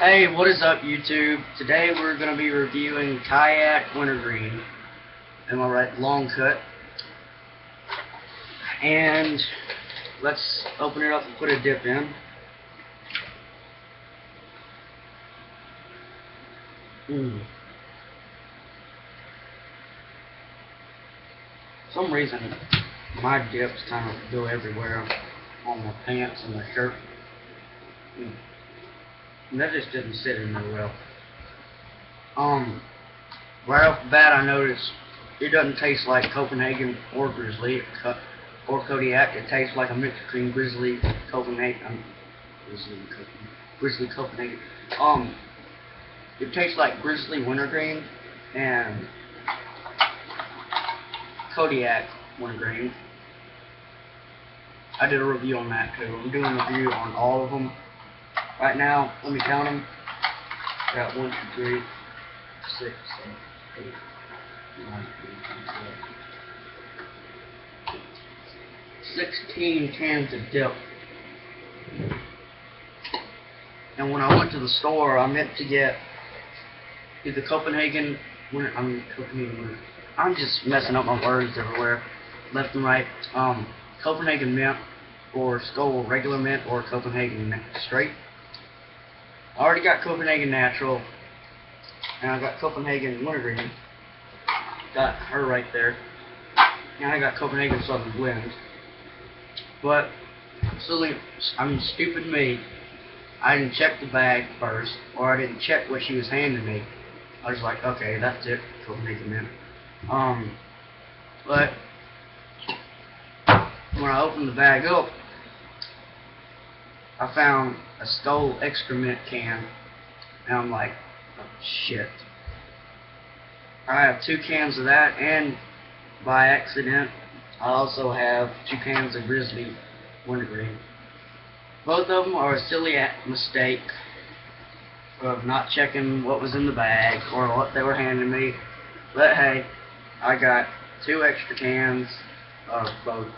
Hey, what is up YouTube? Today we're going to be reviewing Kayak Wintergreen. Am I right? Long cut. And let's open it up and put a dip in. For some reason my dips kind of go everywhere on my pants and my shirt. And that just didn't sit in there well. Right off the bat, I noticed it doesn't taste like Copenhagen or Grizzly or Kodiak. It tastes like a mix between Grizzly Copenhagen. Grizzly Copenhagen. It tastes like Grizzly Wintergreen and Kodiak Wintergreen. I did a review on that too. I'm doing a review on all of them. Right now, let me count them. Got 1, 2, 3, 6, 7, 8, 9, 10, 12. 16 cans of dip. And when I went to the store, I meant to get either Copenhagen Winter. I'm just messing up my words everywhere, left and right. Copenhagen mint, or Skull regular mint, or Copenhagen straight. I already got Copenhagen Natural, and I got Copenhagen Wintergreen. Got her right there. And I got Copenhagen Southern Blend. But, stupid me, I didn't check the bag first, or I didn't check what she was handing me. I was like, okay, that's it, Copenhagen Mint. But, when I opened the bag up, I found a Skull Extra Mint can, and I'm like, oh shit. I have 2 cans of that, and by accident, I also have 2 cans of Grizzly Wintergreen. Both of them are a silly mistake of not checking what was in the bag or what they were handing me. But hey, I got 2 extra cans of both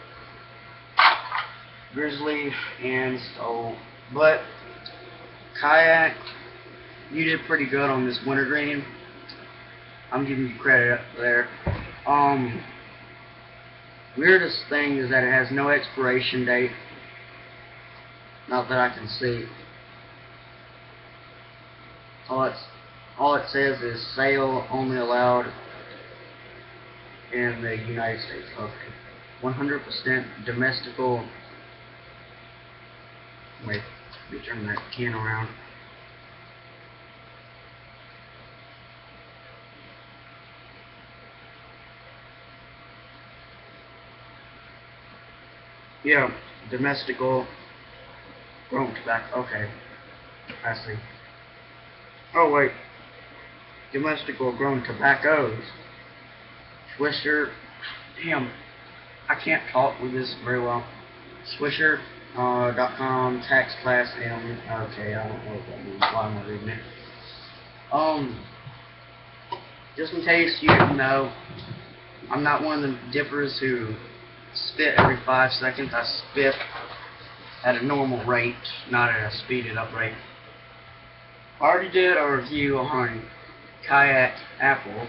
Grizzly and Skull. But Kayak, you did pretty good on this Wintergreen. I'm giving you credit up there. Weirdest thing is that it has no expiration date. Not that I can see. All it says is sale only allowed in the United States. Okay. 100% domestical. Wait, let me turn that can around. Yeah, domestical grown tobacco. Okay, I see. Oh wait, domestical grown tobaccos. Swisher. Damn, I can't talk with this very well. Swisher.com, tax class M. Okay, I don't know what that means. Why am I reading it? Just in case you didn't know, I'm not one of them dippers who spit every 5 seconds. I spit at a normal rate, not at a speeded up rate. I already did a review on Kayak Apple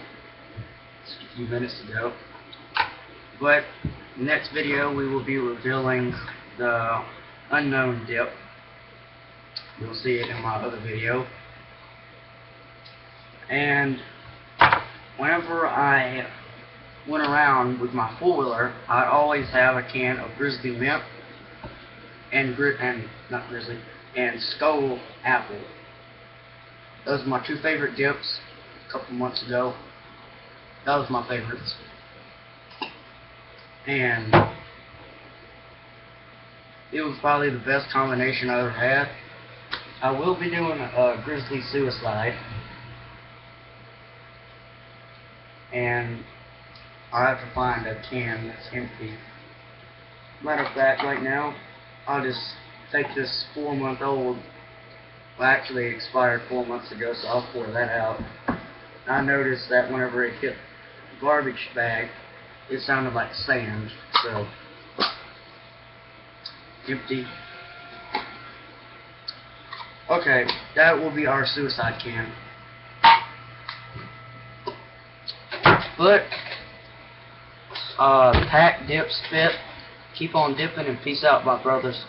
just a few minutes ago. But next video we will be revealing the unknown dip. You'll see it in my other video. And whenever I went around with my four-wheeler, I'd always have a can of Grizzly Mint and Skull Apple. Those are my 2 favorite dips a couple months ago. That was my favorites. And it was probably the best combination I ever had. I will be doing a Grizzly Suicide. And I have to find a can that's empty. Matter of fact, right now, I'll just take this 4-month-old. Well, actually, it expired 4 months ago, so I'll pour that out. I noticed that whenever it hit the garbage bag, it sounded like sand. So, empty. Okay, that will be our suicide can. But, pack, dip, spit. Keep on dipping and peace out, my brothers.